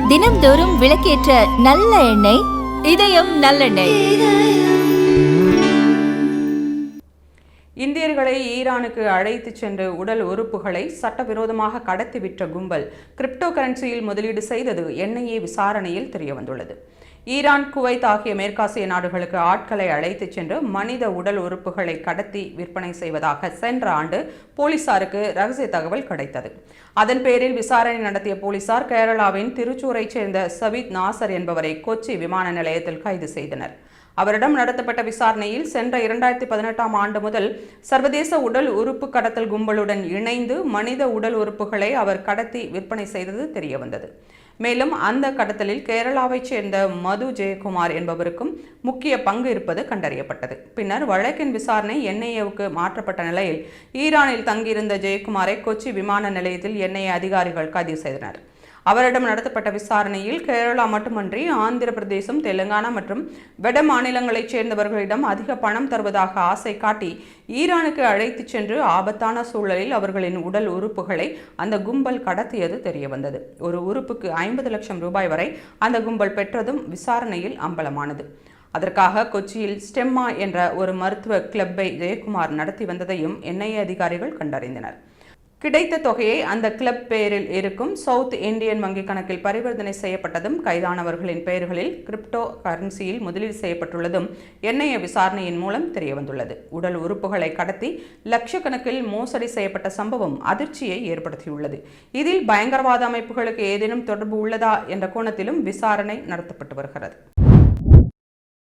தினம்தோறும் விளக்கேற்ற நல்ல எண்ணெய் இதயம் நல்லெண்ணெய். இந்தியர்களை ஈரானுக்கு அழைத்துச் சென்று உடல் உறுப்புகளை சட்டவிரோதமாக கடத்தி விற்ற கும்பல் கிரிப்டோ கரன்சியில் முதலீடு செய்தது என்ஐஏ விசாரணையில் தெரியவந்துள்ளது. ஈரான், குவைத் ஆகிய மேற்காசிய நாடுகளுக்கு ஆட்களை அழைத்துச் சென்று மனித உடல் உறுப்புகளை கடத்தி விற்பனை செய்வதாக சென்ற ஆண்டு போலீசாருக்கு ரகசிய தகவல் கிடைத்தது. அதன் பேரில் விசாரணை நடத்திய போலீசார் கேரளாவின் திருச்சூரைச் சேர்ந்த சபீத் நாசர் என்பவரை கொச்சி விமான நிலையத்தில் கைது செய்தனர். அவரிடம் நடத்தப்பட்ட விசாரணையில் சென்ற 2018ஆம் ஆண்டு முதல் சர்வதேச உடல் உறுப்பு கடத்தல் கும்பலுடன் இணைந்து மனித உடல் உறுப்புகளை அவர் கடத்தி விற்பனை செய்தது தெரியவந்தது. மேலும் அந்த கடத்தலில் கேரளாவைச் சேர்ந்த மது ஜெயக்குமார் என்பவருக்கும் முக்கிய பங்கு இருப்பது கண்டறியப்பட்டது. பின்னர் வழக்கின் விசாரணை என்ஐஏவுக்கு மாற்றப்பட்ட நிலையில் ஈரானில் தங்கியிருந்த ஜெயக்குமாரை கொச்சி விமான நிலையத்தில் என்ஐஏ அதிகாரிகள் கைது செய்தனர். அவரிடம் நடத்தப்பட்ட விசாரணையில் கேரளா மட்டுமன்றி ஆந்திர பிரதேசம், தெலுங்கானா மற்றும் வட மாநிலங்களைச் சேர்ந்தவர்களிடம் அதிக பணம் தருவதாக ஆசை காட்டி ஈரானுக்கு அழைத்துச் சென்று ஆபத்தான சூழலில் அவர்களின் உடல் உறுப்புகளை அந்த கும்பல் கடத்தியது தெரியவந்தது. ஒரு உறுப்புக்கு 50 லட்சம் ரூபாய் வரை அந்த கும்பல் பெற்றதும் விசாரணையில் அம்பலமானது. அதற்காக கொச்சியில் ஸ்டெம்மா என்ற ஒரு மருத்துவ கிளப்பை ஜெயக்குமார் நடத்தி வந்ததையும் என்ஐஏ அதிகாரிகள் கண்டறிந்தனர். கிடைத்த தொகையை அந்த கிளப் பெயரில் இருக்கும் சவுத் இந்தியன் வங்கி கணக்கில் பரிவர்த்தனை செய்யப்பட்டதும் கைதானவர்களின் பெயர்களில் கிரிப்டோ கரன்சியில் முதலீடு செய்யப்பட்டுள்ளதும் என்ஐஏ விசாரணையின் மூலம் தெரியவந்துள்ளது. உடல் உறுப்புகளை கடத்தி லட்சக்கணக்கில் மோசடி செய்யப்பட்ட சம்பவம் அதிர்ச்சியை ஏற்படுத்தியுள்ளது. இதில் பயங்கரவாத அமைப்புகளுக்கு ஏதேனும் தொடர்பு உள்ளதா என்ற கோணத்திலும் விசாரணை நடத்தப்பட்டு வருகிறது.